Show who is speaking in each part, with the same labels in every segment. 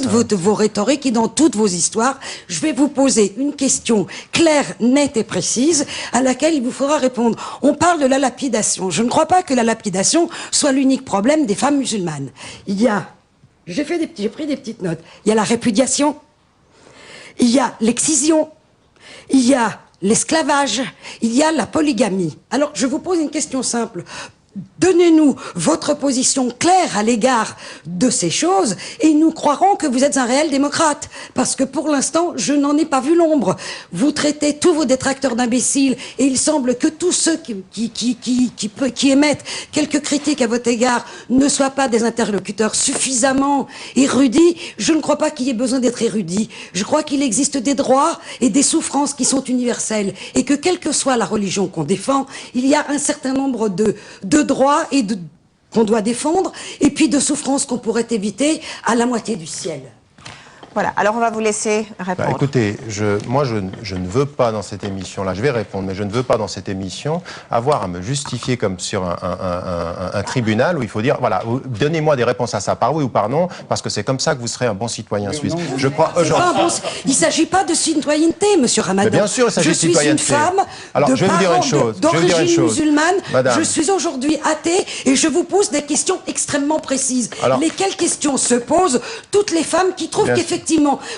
Speaker 1: toutes vos rhétoriques et dans toutes vos histoires. Je vais vous poser une question claire, nette et précise à laquelle il vous faudra répondre. On parle de la lapidation. Je ne crois pas que la lapidation soit l'unique problème des femmes musulmanes. Il y a, j'ai pris des petites notes, il y a la répudiation, il y a l'excision, il y a l'esclavage, il y a la polygamie. Alors, je vous pose une question simple. Donnez-nous votre position claire à l'égard de ces choses et nous croirons que vous êtes un réel démocrate. Parce que pour l'instant, je n'en ai pas vu l'ombre. Vous traitez tous vos détracteurs d'imbéciles et il semble que tous ceux qui émettent quelques critiques à votre égard ne soient pas des interlocuteurs suffisamment érudits. Je ne crois pas qu'il y ait besoin d'être érudit. Je crois qu'il existe des droits et des souffrances qui sont universelles et que quelle que soit la religion qu'on défend, il y a un certain nombre de droits et qu'on doit défendre, et puis de souffrances qu'on pourrait éviter à la moitié du ciel.
Speaker 2: Voilà, alors on va vous laisser répondre.
Speaker 3: Bah, écoutez, moi je ne veux pas dans cette émission-là, je vais répondre, mais je ne veux pas dans cette émission avoir à me justifier comme sur un tribunal où il faut dire, voilà, donnez-moi des réponses à ça, par oui ou par non, parce que c'est comme ça que vous serez un bon citoyen suisse. Je crois aujourd'hui...
Speaker 1: Il ne s'agit pas de citoyenneté, monsieur Ramadan.
Speaker 3: Mais bien sûr, il s'agit de citoyenneté.
Speaker 1: Je suis une femme de parents d'origine musulmane, je suis aujourd'hui athée, et je vous pose des questions extrêmement précises. Alors, lesquelles questions se posent toutes les femmes qui trouvent qu'effectivement,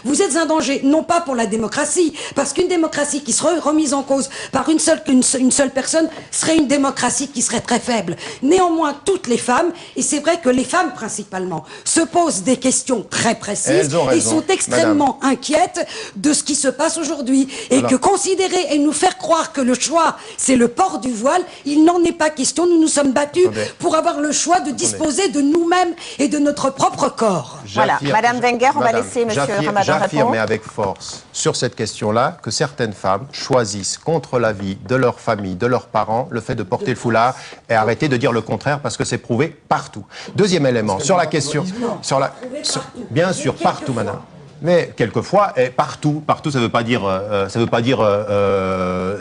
Speaker 1: vous êtes un danger, non pas pour la démocratie, parce qu'une démocratie qui serait remise en cause par une seule personne serait une démocratie qui serait très faible. Néanmoins, toutes les femmes, et c'est vrai que les femmes principalement, se posent des questions très précises et sont extrêmement inquiètes de ce qui se passe aujourd'hui. Et que considérer et nous faire croire que le choix, c'est le port du voile, il n'en est pas question. Nous nous sommes battus pour avoir le choix de disposer de nous-mêmes et de notre propre corps.
Speaker 2: Voilà, Madame Wenger, on va laisser
Speaker 3: J'affirme, mais avec force, sur cette question-là, que certaines femmes choisissent contre l'avis de leur famille, de leurs parents, le fait de porter le foulard et arrêter de dire le contraire parce que c'est prouvé partout. Deuxième élément, sur la question... bien sûr, partout, madame. Mais quelquefois, et partout, ça veut pas dire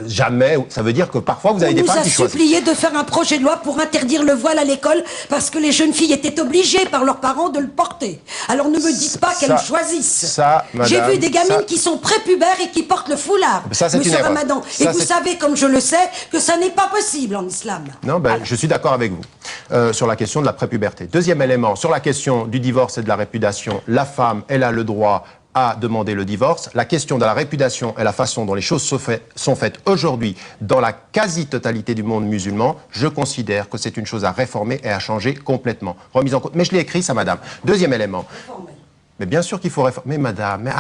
Speaker 3: jamais. Ça veut dire que parfois vous avez des femmes qui choisissent.
Speaker 1: On nous a supplié de faire un projet de loi pour interdire le voile à l'école parce que les jeunes filles étaient obligées par leurs parents de le porter. Alors ne me dites pas qu'elles choisissent. J'ai vu des gamines qui sont prépubères et qui portent le foulard, monsieur Ramadan. Et vous savez, comme je le sais, que ça n'est pas possible en islam.
Speaker 3: Non, je suis d'accord avec vous sur la question de la prépuberté. Deuxième élément, sur la question du divorce et de la répudiation, la femme, elle a le droit à demander le divorce. La question de la répudiation et la façon dont les choses sont faites aujourd'hui dans la quasi-totalité du monde musulman, je considère que c'est une chose à réformer et à changer complètement. Remise en cause. Mais je l'ai écrit, ça, madame. Deuxième élément. Mais bien sûr qu'il faut réformer. Mais madame, mais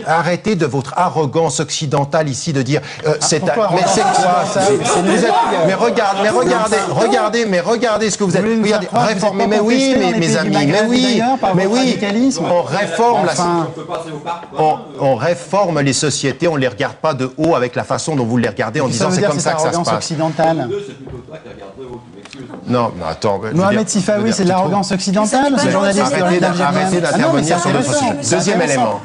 Speaker 3: arrêtez de votre arrogance occidentale ici de dire mais c'est quoi ça? Mais regardez ce que vous êtes. Regardez, réformer, mais oui, mes amis, mais oui, on réforme on réforme les sociétés, on les regarde pas de haut avec la façon dont vous les regardez en disant c'est comme ça que ça se passe. Non, mais attends.
Speaker 4: Mohamed Sifawi, c'est de l'arrogance occidentale, ce journaliste.
Speaker 3: Arrêtez d'intervenir sur notre sujet. Deuxième élément.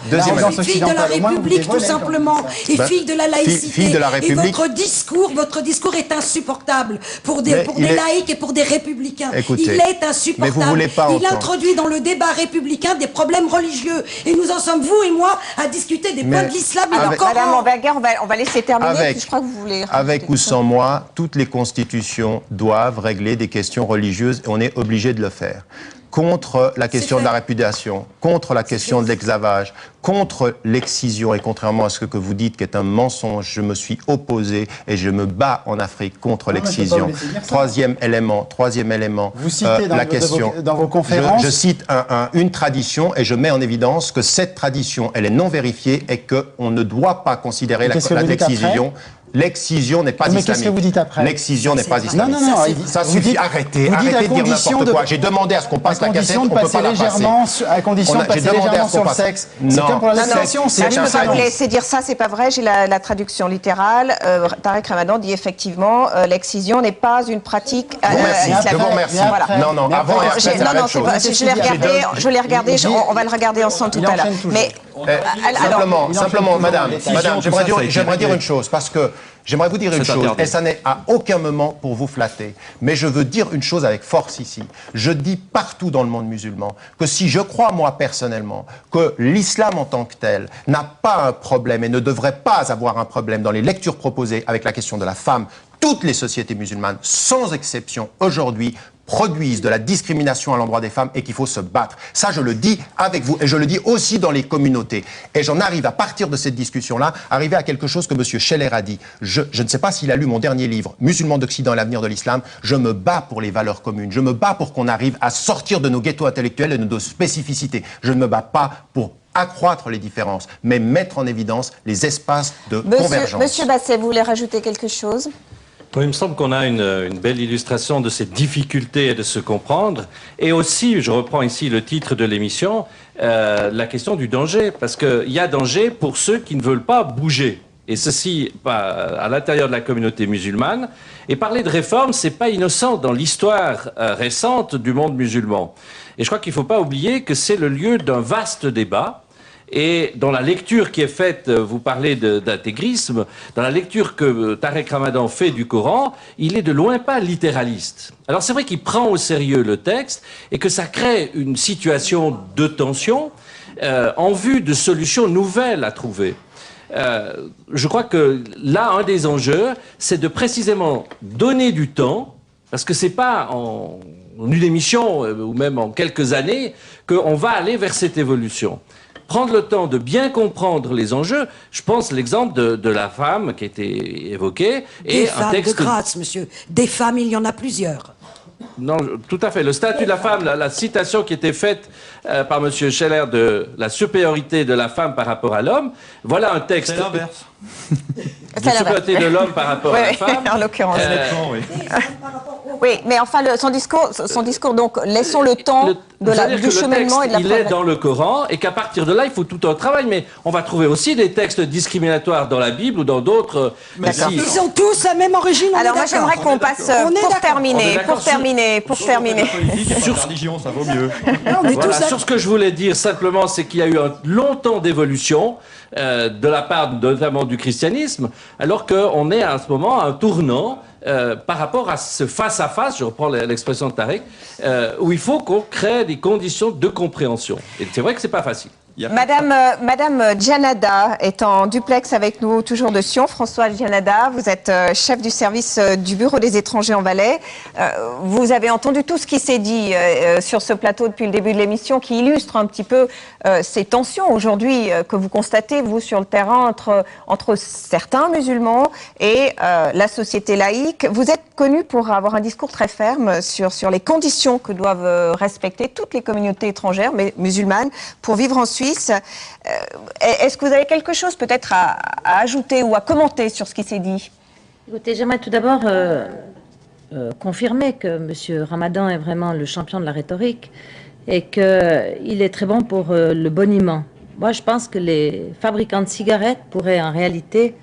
Speaker 1: Fille de la République, tout simplement, et fille de la laïcité.
Speaker 3: Fille de la République.
Speaker 1: Et votre discours est insupportable pour des laïcs et pour des républicains.
Speaker 3: Écoutez,
Speaker 1: il est insupportable.
Speaker 3: Mais vous voulez pas
Speaker 1: il introduit dans le débat républicain des problèmes religieux. Et nous en sommes, vous et moi, à discuter des points de l'islam et du Coran.
Speaker 2: Madame Wenger, on va laisser terminer, puis je crois que vous voulez...
Speaker 3: Avec ou sans moi, toutes les constitutions doivent régler des questions religieuses et on est obligé de le faire. Contre la question de la répudiation, contre la question de l'esclavage, contre l'excision, et contrairement à ce que vous dites qui est un mensonge, je me suis opposé et je me bats en Afrique contre l'excision. Troisième élément,
Speaker 4: vous citez
Speaker 3: la question.
Speaker 4: Dans vos conférences.
Speaker 3: Je cite une tradition et je mets en évidence que cette tradition, elle est non vérifiée et qu'on ne doit pas considérer l'excision. L'excision n'est pas islamique.
Speaker 4: Mais qu'est-ce que vous dites après?
Speaker 3: L'excision n'est pas islamique.
Speaker 4: Non.
Speaker 3: Ça suffit. Arrêtez de dire n'importe quoi. J'ai demandé à ce qu'on passe la cassette, on peut pas la passer.
Speaker 4: À condition de passer légèrement sur le sexe. C'est comme pour la laxation.
Speaker 2: Je ne peux pas vous laisser dire ça, c'est pas vrai. J'ai la traduction littérale. Tariq Ramadan dit effectivement l'excision n'est pas une pratique islamique.
Speaker 3: Je vous remercie. Non, avant et après, c'est la même chose.
Speaker 2: Je l'ai regardé, on va le regarder ensemble tout à l'heure. Mais
Speaker 3: Simplement, madame, j'aimerais dire une chose, parce que j'aimerais vous dire une chose, et ça n'est à aucun moment pour vous flatter, mais je veux dire une chose avec force ici. Je dis partout dans le monde musulman que si je crois, moi, personnellement, que l'islam en tant que tel n'a pas un problème et ne devrait pas avoir un problème dans les lectures proposées avec la question de la femme, toutes les sociétés musulmanes, sans exception, aujourd'hui, produisent de la discrimination à l'endroit des femmes et qu'il faut se battre. Ça, je le dis avec vous et je le dis aussi dans les communautés. Et j'en arrive à partir de cette discussion-là, arriver à quelque chose que M. Scheller a dit. Je ne sais pas s'il a lu mon dernier livre, Musulmans d'Occident et l'avenir de l'islam. Je me bats pour les valeurs communes. Je me bats pour qu'on arrive à sortir de nos ghettos intellectuels et de nos spécificités. Je ne me bats pas pour accroître les différences, mais mettre en évidence les espaces de convergence.
Speaker 2: Monsieur Basset, vous voulez rajouter quelque chose ?
Speaker 5: Oui, il me semble qu'on a une belle illustration de cette difficulté de se comprendre. Et aussi, je reprends ici le titre de l'émission, la question du danger. Parce qu'il y a danger pour ceux qui ne veulent pas bouger. Et ceci à l'intérieur de la communauté musulmane. Et parler de réforme, c'est pas innocent dans l'histoire récente du monde musulman. Et je crois qu'il ne faut pas oublier que c'est le lieu d'un vaste débat. Et dans la lecture qui est faite, vous parlez d'intégrisme, dans la lecture que Tarek Ramadan fait du Coran, il est de loin pas littéraliste. Alors c'est vrai qu'il prend au sérieux le texte et que ça crée une situation de tension en vue de solutions nouvelles à trouver. Je crois que là, un des enjeux, c'est de précisément donner du temps, parce que c'est pas en une émission ou même en quelques années qu'on va aller vers cette évolution. Prendre le temps de bien comprendre les enjeux. Je pense l'exemple de la femme qui a été évoquée.
Speaker 1: Des femmes, de grâce, monsieur. Des femmes, il y en a plusieurs.
Speaker 5: Non, tout à fait. Le statut de la femme, la citation qui était faite par M. Scheller de la supériorité de la femme par rapport à l'homme, voilà un texte.
Speaker 6: C'est l'inverse.
Speaker 5: La supériorité de l'homme par rapport à la femme.
Speaker 2: En l'occurrence.
Speaker 6: Oui.
Speaker 2: Oui, mais enfin, son discours, donc, laissons le temps du cheminement et de la
Speaker 5: il est dans le Coran, et qu'à partir de là, il faut tout un travail. Mais on va trouver aussi des textes discriminatoires dans la Bible ou dans d'autres.
Speaker 1: Ils ont tous la même origine.
Speaker 2: Alors moi, j'aimerais qu'on passe, pour terminer.
Speaker 6: Sur la religion, ça vaut mieux.
Speaker 5: Voilà, sur ce que je voulais dire simplement, c'est qu'il y a eu un long temps d'évolution de la part notamment du christianisme, alors qu'on est à ce moment à un tournant par rapport à ce face-à-face, je reprends l'expression de Tarek, où il faut qu'on crée des conditions de compréhension. Et c'est vrai que c'est pas facile.
Speaker 2: Madame Djanada est en duplex avec nous, toujours de Sion. François Djanada, vous êtes chef du service du Bureau des étrangers en Valais. Vous avez entendu tout ce qui s'est dit sur ce plateau depuis le début de l'émission, qui illustre un petit peu ces tensions aujourd'hui que vous constatez, vous, sur le terrain, entre certains musulmans et la société laïque. Vous êtes connu pour avoir un discours très ferme sur les conditions que doivent respecter toutes les communautés étrangères, mais musulmanes, pour vivre en Suisse. Est-ce que vous avez quelque chose peut-être à ajouter ou à commenter sur ce qui s'est dit?
Speaker 7: Écoutez, j'aimerais tout d'abord confirmer que M. Ramadan est vraiment le champion de la rhétorique et qu'il est très bon pour le boniment. Moi, je pense que les fabricants de cigarettes pourraient en réalité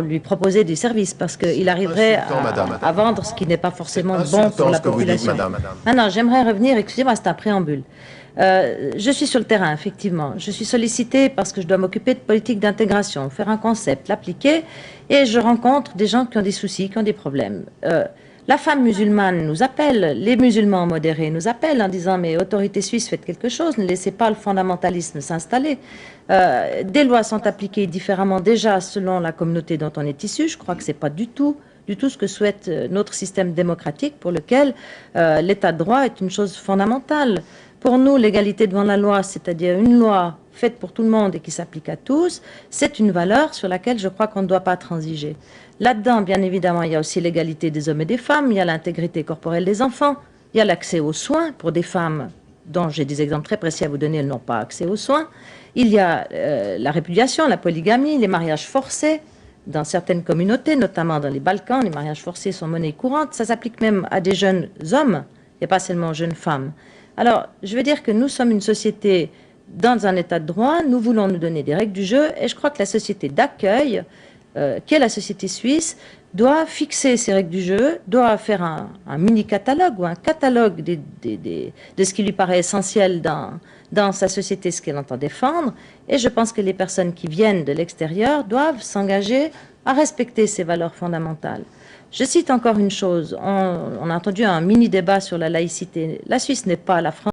Speaker 7: lui proposer du service parce qu'il arriverait à vendre ce qui n'est pas forcément bon pour la population. Non, j'aimerais revenir, excusez-moi, c'est un préambule. Je suis sur le terrain, effectivement. Je suis sollicitée parce que je dois m'occuper de politique d'intégration, faire un concept, l'appliquer, et je rencontre des gens qui ont des soucis, qui ont des problèmes. La femme musulmane nous appelle, les musulmans modérés nous appellent en disant « mais autorités suisses, faites quelque chose, ne laissez pas le fondamentalisme s'installer ». Des lois sont appliquées différemment déjà selon la communauté dont on est issu. Je crois que ce n'est pas du tout ce que souhaite notre système démocratique pour lequel l'état de droit est une chose fondamentale. Pour nous, l'égalité devant la loi, c'est-à-dire une loi faite pour tout le monde et qui s'applique à tous, c'est une valeur sur laquelle je crois qu'on ne doit pas transiger. Là-dedans, bien évidemment, il y a aussi l'égalité des hommes et des femmes, il y a l'intégrité corporelle des enfants, il y a l'accès aux soins pour des femmes dont j'ai des exemples très précis à vous donner, elles n'ont pas accès aux soins. Il y a la répudiation, la polygamie, les mariages forcés. Dans certaines communautés, notamment dans les Balkans, les mariages forcés sont monnaie courante. Ça s'applique même à des jeunes hommes et pas seulement aux jeunes femmes. Alors, je veux dire que nous sommes une société dans un état de droit, nous voulons nous donner des règles du jeu, et je crois que la société d'accueil qu'est la société suisse, doit fixer ses règles du jeu, doit faire un mini-catalogue ou un catalogue de ce qui lui paraît essentiel dans sa société, ce qu'elle entend défendre. Et je pense que les personnes qui viennent de l'extérieur doivent s'engager à respecter ces valeurs fondamentales. Je cite encore une chose. On a entendu un mini-débat sur la laïcité. La Suisse n'est pas la France.